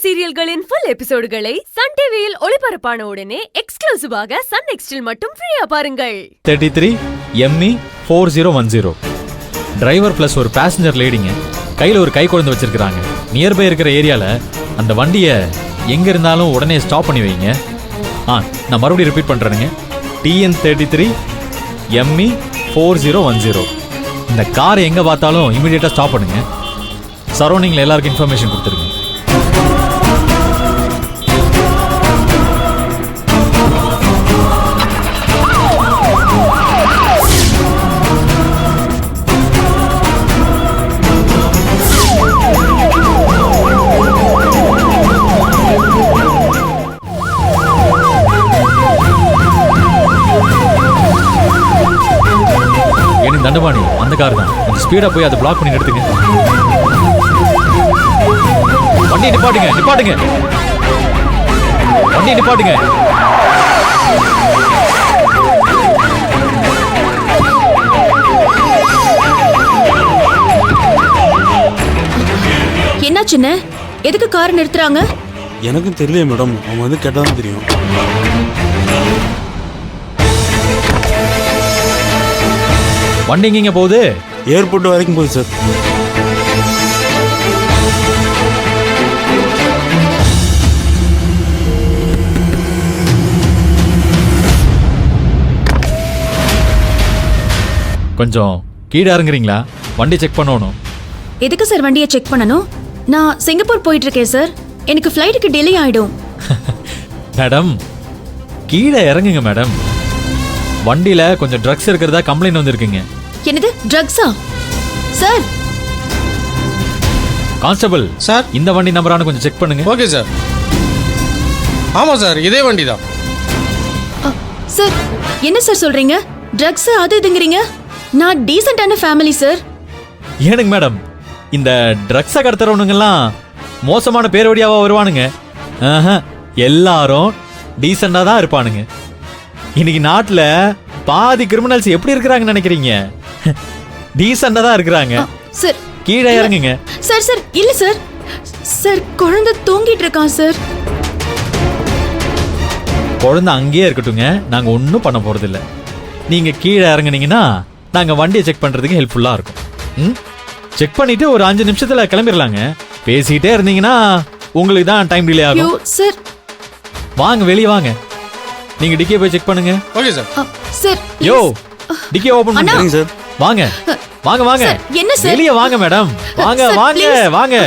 சீரியல்களின் full எபிசோடுகளை Sun டிவியில் ஒளிபரப்பான உடனே எக்ஸ்க்ளூசிவாக சன் நெக்ஸ்டில் மட்டும் ஃப்ரீயா பாருங்கள். 33 ME 4010 டிரைவர் பிளஸ் ஒரு பேசஞ்சர் லேடிங்க கையில் ஒரு கை குழந்தை வச்சிருக்காங்க. நியர்பை இருக்கிற ஏரியால அந்த வண்டியை எங்க இருந்தாலும் உடனே ஸ்டாப் பண்ணி வைங்க. நான் மறுபடியும் ரிப்பீட் பண்றேனுங்க. TN33 ME 4010 இந்த கார் எங்க பார்த்தாலும் இமீடியட்டா ஸ்டாப் பண்ணுங்க. சரௌண்டிங்ல எல்லாருக்கும் இன்ஃபர்மேஷன் கொடுத்துருங்க. தண்டபாணி அந்த கார் தான். ஸ்பீடா போய் அதை பிளாக் பண்ணி நிறுத்துங்க. வண்டி நிப்பாட்டுங்க, நிப்பாட்டுங்க, வண்டி நிப்பாட்டுங்க. என்னாச்சுன்னு எதுக்கு கார் நிறுத்துறாங்க? எனக்கும் தெரியல மேடம். அவங்க வந்து கேட்டாதான் தெரியும். வண்டி எங்க போகுது? ஏர்போர்ட் வரைக்கும் போகுது சார். கொஞ்சம் கீழே இறங்குறீங்களா? வண்டி செக் பண்ணணும். எதுக்கு சார் வண்டியை செக் பண்ணணும்? நான் சிங்கப்பூர் போயிட்டு இருக்கேன் சார். எனக்கு ஃப்ளைட்டுக்கு டிலே ஆயிடும். மேடம் கீழே இறங்குங்க மேடம். வண்டியில கொஞ்சம் ட்ரக்ஸ் இருக்கிறதா கம்ப்ளைண்ட் வந்திருக்குங்க. என்னது ட்ரக்ஸா? சார் கான்ஸ்டபிள் சார், இந்த வண்டி நம்பரானு கொஞ்சம் செக் பண்ணுங்க. Okay sir. ஆமா சார், இதே வண்டி தான். சார் என்ன சார் சொல்றீங்க? ட்ரக்ஸ் அது இதுங்கறீங்க? நான் டீசென்ட்டான ஃபேமிலி சார். ஏனுங்க மேடம், இந்த ட்ரக்ஸை கடத்துறவனுங்கெல்லாம் மோசமான பேர் வழியாவா வருவானுங்க? எல்லாரும் டீசெண்டா தான் இருப்பானுங்க. இன்னைக்கு நாட்டுல பாதி கிரிமினல்ஸ் எப்படி இருக்கிறாங்கன்னு நினைக்கிறீங்க? டீசெண்டா தான் இருக்கிறாங்க. சார் கீழே இறங்குங்க. சார் சார் இல்ல சார். சார் குழந்தை தூங்கிட்டு இருக்கான் சார். குழந்தை அங்கேயே இருக்கட்டுங்க, நாங்க ஒன்றும் பண்ண போறது இல்லை. நீங்க கீழே இறங்குனீங்கன்னா நாங்க வண்டியை செக் பண்றதுக்கு ஹெல்ப்ஃபுல்லா இருக்கும். செக் பண்ணிட்டு ஒரு 5 நிமிஷத்துல கிளம்பிடலாங்க. பேசிட்டே இருந்தீங்கன்னா உங்களுக்கு தான் டைம் டிலே ஆகும். சார் வாங்க, வெளியே வாங்க. நீங்க டிக்கே போய் செக் பண்ணுங்க. Okay sir. சார் யோ, டிக்கே ஓபன் பண்ணுங்க சார். வாங்க வாங்க வாங்க. என்ன சார்? வெளியே வாங்க மேடம். வாங்க வாங்க வாங்க.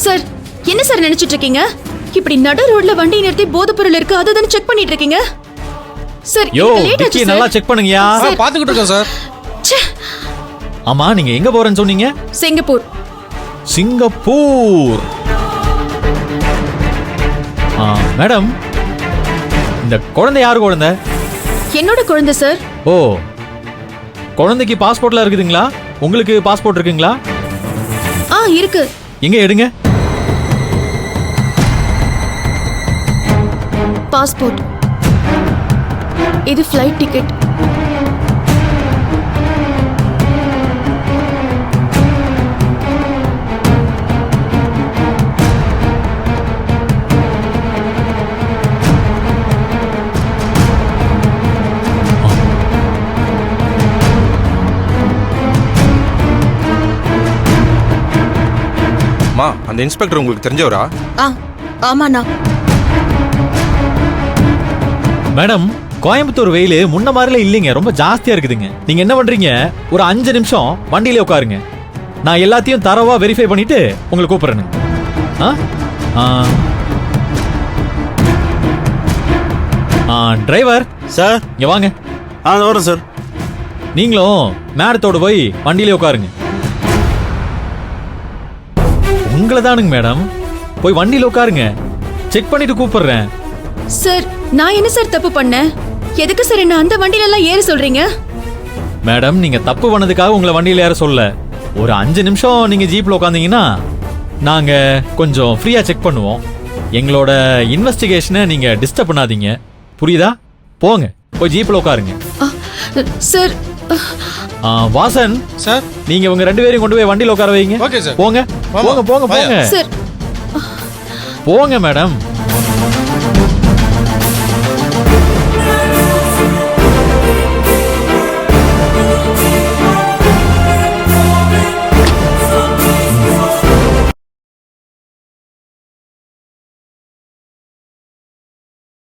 சார் என்ன சார் நினைச்சிட்டு இருக்கீங்க? இப்படி நடு ரோட்ல வண்டி நிறுத்தி போதைப் பொருள் இருக்கு அதுதான் செக் பண்ணிட்டு இருக்கீங்க? சார் யோ, டிக்கி நல்லா செக் பண்ணுங்கயா. பாத்துக்கிட்டு இருக்கோம் சார். ஆமா, நீங்க எங்க போறேன்னு சொன்னீங்க? சிங்கப்பூர். சிங்கப்பூர். மேடம், இந்த குழந்தை யாரு குழந்தை? என்னோட குழந்தை சார். ஓ, குழந்தைக்கு பாஸ்போர்ட்ல இருக்குதுங்களா? உங்களுக்கு பாஸ்போர்ட் இருக்குங்களா? இருக்கு. எங்க எடுங்க. பாஸ்போர்ட். இது ஃப்ளைட் டிக்கெட். மா, அந்த இன்ஸ்பெக்டர் உங்களுக்கு தெரிஞ்சவரா? ஆமாண்ணா. மேடம், கோயம்புத்தூர் வெயில் முன்ன மாதிரில இல்லைங்க, ரொம்ப ஜாஸ்தியா இருக்குதுங்க. நீங்க என்ன பண்றீங்க? ஒரு 5 நிமிஷம் வண்டியில உட்காருங்க. நான் எல்லாத்தையும் தரவா வெரிஃபை பண்ணிட்டு உங்களை கூப்பிடுறேன். டிரைவர் சார் இங்க வாங்க. வரேன் சார். நீங்களும் மேடத்தோடு போய் வண்டியில உட்காருங்க. உங்களை தானுங்க மேடம். போய் வண்டியில் உட்காருங்க. செக் பண்ணிட்டு கூப்பிடுறேன். சார் நான் என்ன சார் தப்பு பண்ணேன்? எதுக்கு சார் என்ன அந்த வண்டியில எல்லாம் ஏற சொல்றீங்க? மேடம், நீங்க தப்பு பண்ணதுக்காக உங்களை வண்டியில ஏற சொல்ல. ஒரு 5 நிமிஷம் நீங்க ஜீப்ல உட்காந்தீங்கன்னா நாங்க கொஞ்சம் ஃப்ரீயா செக் பண்ணுவோம். எங்களோட இன்வெஸ்டிகேஷனை நீங்க டிஸ்டர்ப் பண்ணாதீங்க, புரியுதா? போங்க, போய் ஜீப்ல உட்காருங்க. Sir Vasan sir. நீங்க இவங்க 2 பேரையும் கொண்டு போய் வண்டியில உட்கார வைங்க. Okay sir. போங்க போங்க போங்க போங்க சார் போங்க மேடம்.